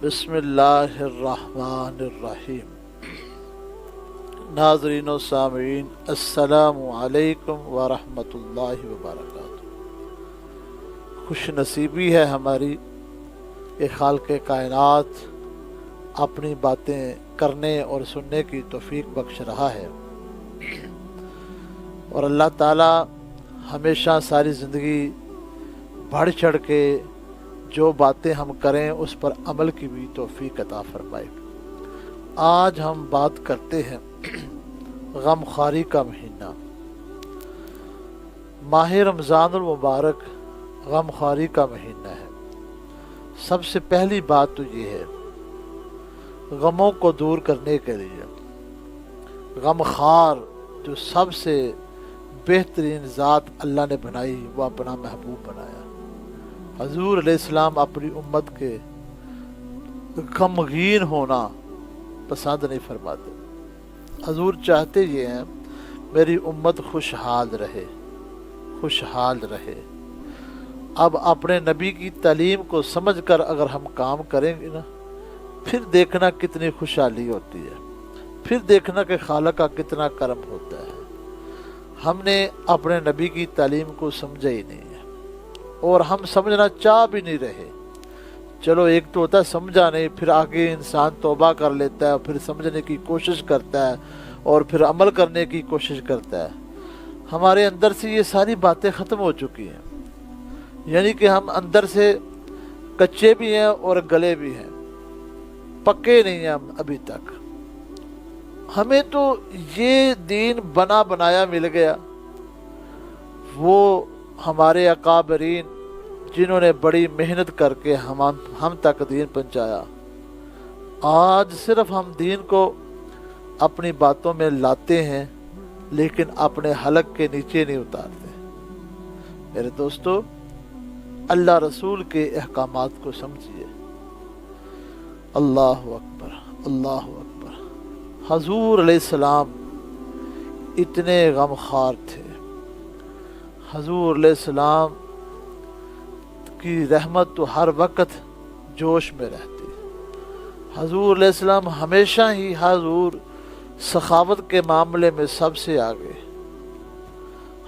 बिस्मिल्लाह अर्रहमान अर्रहीम। नाज़रीन व सामीन, अस्सलामु अलैकुम व रहमतुल्लाहि व बरकातुहू। खुश नसीबी है हमारी कि खालिक़े कायनात अपनी बातें करने और सुनने की तौफीक बख्श रहा है, और अल्लाह ताला हमेशा सारी ज़िंदगी बढ़ चढ़ के जो बातें हम करें उस पर अमल की भी तौफीक अता फरमाए। आज हम बात करते हैं गमख्वारी का महीना। माह रमज़ानुल मुबारक गमख्वारी का महीना है। सबसे पहली बात तो ये है, गमों को दूर करने के लिए गमख्वार जो सबसे बेहतरीन ज़ात अल्लाह ने बनाई वो अपना महबूब बनाया। हजूर अलैहिस्सलाम अपनी उम्मत के गमगीन होना पसंद नहीं फरमाते। हजूर चाहते ये हैं मेरी उम्मत खुशहाल रहे, खुशहाल रहे। अब अपने नबी की तालीम को समझकर अगर हम काम करेंगे ना, फिर देखना कितनी खुशहाली होती है, फिर देखना कि खालिक़ का कितना करम होता है। हमने अपने नबी की तालीम को समझा ही नहीं है, और हम समझना चाह भी नहीं रहे। चलो एक तो होता है समझा नहीं, फिर आगे इंसान तौबा कर लेता है, फिर समझने की कोशिश करता है और फिर अमल करने की कोशिश करता है। हमारे अंदर से ये सारी बातें ख़त्म हो चुकी हैं, यानी कि हम अंदर से कच्चे भी हैं और गले भी हैं, पक्के नहीं हैं हम अभी तक। हमें तो ये दीन बना बनाया मिल गया, वो हमारे अकाबरीन जिन्होंने बड़ी मेहनत करके हम तक दीन पहुँचाया। आज सिर्फ हम दीन को अपनी बातों में लाते हैं, लेकिन अपने हलक के नीचे नहीं उतारते। मेरे दोस्तों, अल्लाह रसूल के अहकामात को समझिए। अल्लाह अकबर, अल्लाह अकबर। हजूर अलैहिस्सलाम इतने गमख्वार थे। हजूर अलैहिस्सलाम की रहमत तो हर वक्त जोश में रहती। हजूर अलैहिस्सलाम हमेशा ही हजूर सखावत के मामले में सबसे आगे।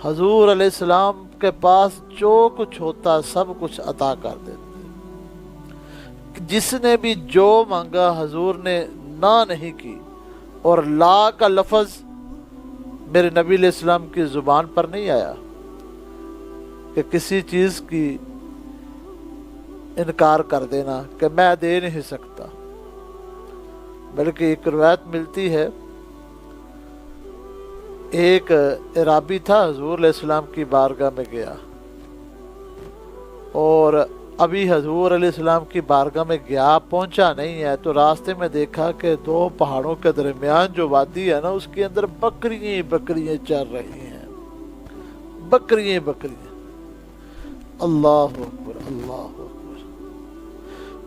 हजूर अलैहिस्सलाम के पास जो कुछ होता सब कुछ अता कर देते। जिसने भी जो मांगा हजूर ने ना नहीं की, और ला का लफ्ज़ मेरे नबी अलैहिस्सलाम की ज़ुबान पर नहीं आया कि किसी चीज़ की इनकार कर देना कि मैं दे नहीं सकता। बल्कि एक रिवायत मिलती है, एक इराबी था हजूर अलैहिस्सलाम की बारगाह में गया, और अभी हजूर अलैहिस्सलाम की बारगाह में गया, पहुंचा नहीं है, तो रास्ते में देखा कि दो पहाड़ों के दरमियान जो वादी है ना, उसके अंदर बकरियां बकरियां चल रही हैं, बकरियां बकरियां। अल्लाह अकबर, अल्लाह अकबर।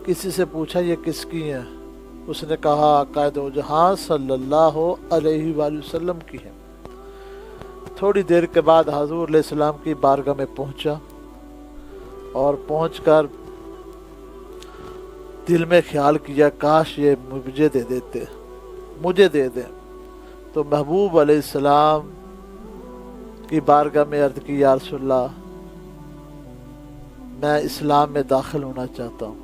किसी से पूछा ये किसकी हैं? उसने कहा कायद-ओ-जहां सल्लल्लाहु अलैहि वसल्लम की है। थोड़ी देर के बाद हजूर अलैहिस्सलाम की बारगाह में पहुंचा, और पहुंचकर दिल में ख्याल किया काश ये मुझे दे देते, मुझे दे दें। तो महबूब अलैहिस्सलाम की बारगाह में अर्ज़ की, या रसूलल्लाह मैं इस्लाम में दाखिल होना चाहता हूँ।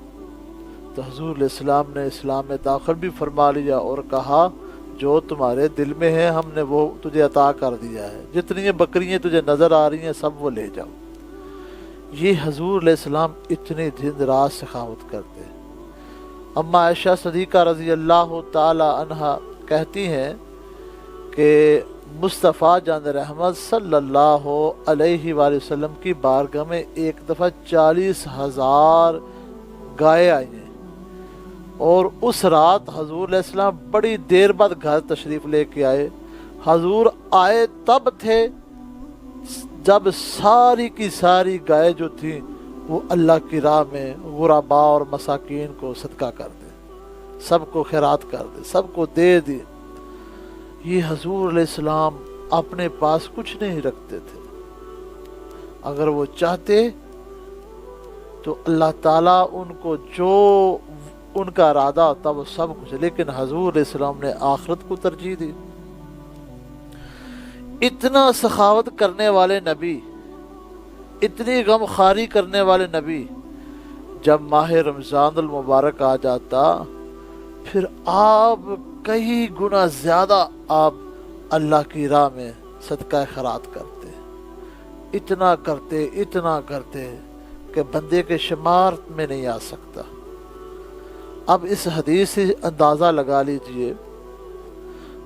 तो हजूर अलैहिस्सलाम ने इस्लाम में दाखिल भी फरमा लिया और कहा जो तुम्हारे दिल में है हमने वो तुझे अता कर दिया है, जितनी ये बकरियाँ तुझे नज़र आ रही हैं सब वो ले जाओ। ये हजूर अलैहिस्सलाम इतने दिन रात सखावत करते। अम्मा आयशा सदीक़ा रज़ी अल्लाह ताला अन्हा कहती हैं कि मुस्तफ़ा जान रहमत सल्लल्लाहु अलैहि वसल्लम की बारगाह में एक दफ़ा 40,000 गायें आई हैं, और उस रात हजूर अलैहिस्सलाम बड़ी देर बाद घर तशरीफ़ लेके आए। हजूर आए तब थे जब सारी की सारी गायें जो थी वो अल्लाह की राह में गुरबा और मसाकीन को सदका कर दे, सबको खैरात कर दे, सबको दे दी। ये हजूर अलैहिस्सलाम अपने पास कुछ नहीं रखते थे। अगर वो चाहते तो अल्लाह ताला उनको जो ان کا ارادہ ہوتا وہ سب کچھ، لیکن حضور علیہ السلام نے آخرت کو ترجیح دی۔ اتنا سخاوت کرنے والے نبی، اتنی غم خواری کرنے والے نبی، جب ماہ رمضان المبارک آ جاتا پھر آپ کئی گنا زیادہ آپ اللہ کی راہ میں صدقہ خیرات کرتے، اتنا کرتے کہ بندے کے شمار میں نہیں آ سکتا۔ اب اس حدیث سے اندازہ لگا لیجئے،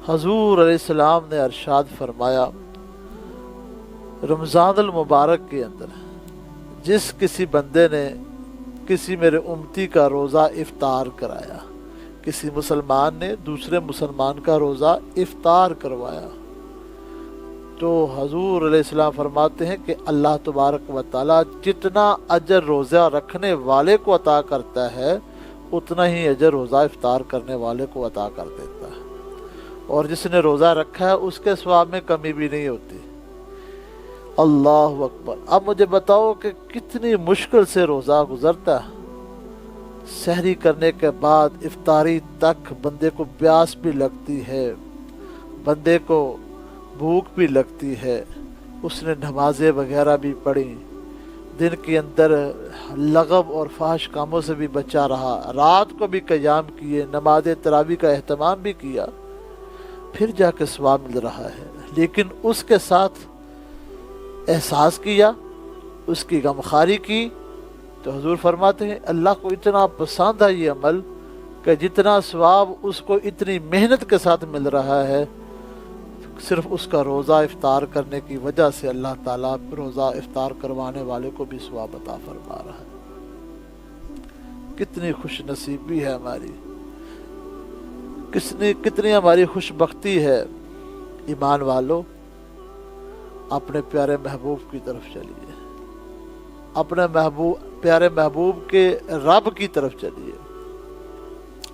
حضور علیہ السلام نے ارشاد فرمایا رمضان المبارک کے اندر جس کسی بندے نے کسی میرے امتی کا روزہ افطار کرایا، کسی مسلمان نے دوسرے مسلمان کا روزہ افطار کروایا، تو حضور علیہ السلام فرماتے ہیں کہ اللہ تبارک و تعالی جتنا اجر روزہ رکھنے والے کو عطا کرتا ہے اتنا ہی اجر روزہ افطار کرنے والے کو عطا کر دیتا ہے، اور جس نے روزہ رکھا ہے اس کے ثواب میں کمی بھی نہیں ہوتی۔ اللہ اکبر۔ اب مجھے بتاؤ کہ کتنی مشکل سے روزہ گزرتا ہے، سحری کرنے کے بعد افطاری تک بندے کو پیاس بھی لگتی ہے، بندے کو بھوک بھی لگتی ہے، اس نے نمازیں وغیرہ بھی پڑھی، دن کے اندر لغو اور فحش کاموں سے بھی بچا رہا، رات کو بھی قیام کیے، نماز تراویح کا اہتمام بھی کیا، پھر جا کے ثواب مل رہا ہے، لیکن اس کے ساتھ احساس کیا، اس کی غمخواری کی، تو حضور فرماتے ہیں اللہ کو اتنا پسند ہے یہ عمل کہ جتنا ثواب اس کو اتنی محنت کے ساتھ مل رہا ہے، صرف اس کا روزہ افطار کرنے کی وجہ سے اللہ تعالیٰ روزہ افطار کروانے والے کو بھی ثواب عطا فرما رہا ہے۔ کتنی خوش نصیبی ہے ہماری، کتنی ہماری خوش بختی ہے۔ ایمان والو، اپنے پیارے محبوب کی طرف چلیے، اپنے پیارے محبوب کے رب کی طرف چلیے۔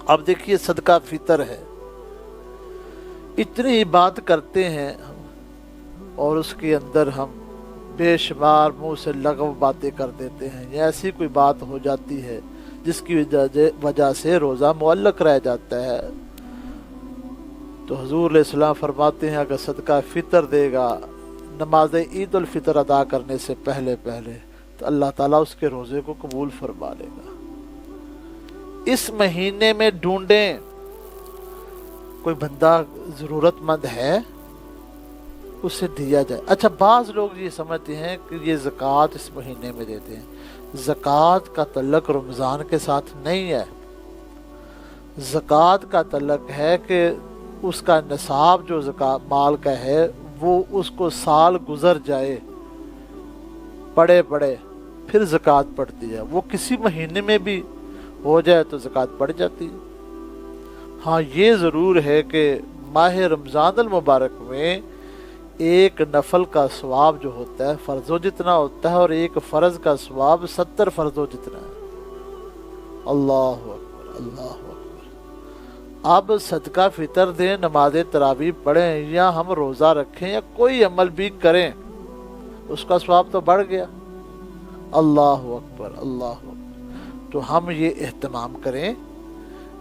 اب دیکھیے صدقہ فطر ہے، اتنی بات کرتے ہیں اور اس کے اندر ہم بے شمار منہ سے لغو باتیں کر دیتے ہیں، یا ایسی کوئی بات ہو جاتی ہے جس کی وجہ سے روزہ معلق رہ جاتا ہے، تو حضور علیہ السلام فرماتے ہیں اگر صدقہ فطر دے گا نماز عید الفطر ادا کرنے سے پہلے تو اللہ تعالیٰ اس کے روزے کو قبول فرما لے گا۔ اس مہینے میں ڈھونڈیں کوئی بندہ ضرورت مند ہے، اسے دیا جائے۔ اچھا، بعض لوگ یہ سمجھتے ہیں کہ یہ زکوٰۃ اس مہینے میں دیتے ہیں، زکوٰۃ کا تعلق رمضان کے ساتھ نہیں ہے، زکوٰۃ کا تعلق ہے کہ اس کا نصاب جو مال کا ہے وہ اس کو سال گزر جائے پڑے پھر زکوٰۃ پڑتی ہے، وہ کسی مہینے میں بھی ہو جائے تو زکوٰۃ پڑ جاتی ہے۔ ہاں یہ ضرور ہے کہ ماہ رمضان المبارک میں ایک نفل کا ثواب جو ہوتا ہے فرضوں جتنا ہوتا ہے، اور ایک فرض کا ثواب 70 فرضوں جتنا ہے۔ اللہ اکبر، اللہ اکبر۔ اب صدقہ فطر دیں، نماز تراویح پڑھیں، یا ہم روزہ رکھیں، یا کوئی عمل بھی کریں، اس کا ثواب تو بڑھ گیا۔ اللہ اکبر، اللہ اکبر۔ تو ہم یہ اہتمام کریں،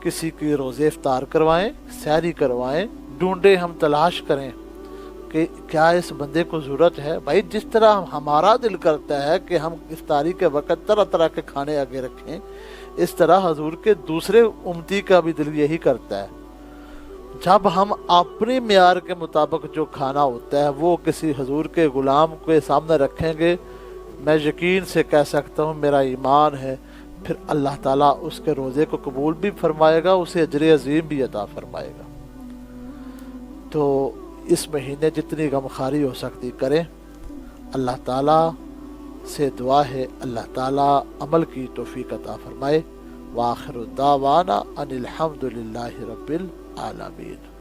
کسی کی روزے افطار کروائیں، سحری کروائیں، ڈھونڈیں، ہم تلاش کریں کہ کیا اس بندے کو ضرورت ہے۔ بھائی جس طرح ہمارا دل کرتا ہے کہ ہم افطاری کے وقت طرح طرح کے کھانے آگے رکھیں، اس طرح حضور کے دوسرے امتی کا بھی دل یہی کرتا ہے۔ جب ہم اپنے معیار کے مطابق جو کھانا ہوتا ہے وہ کسی حضور کے غلام کے سامنے رکھیں گے، میں یقین سے کہہ سکتا ہوں، میرا ایمان ہے، پھر اللہ تعالیٰ اس کے روزے کو قبول بھی فرمائے گا، اسے اجر عظیم بھی عطا فرمائے گا۔ تو اس مہینے جتنی غمخواری ہو سکتی کریں، اللہ تعالیٰ سے دعا ہے اللہ تعالیٰ عمل کی توفیق عطا فرمائے۔ وآخر دعوانا ان الحمد للہ رب العالمین۔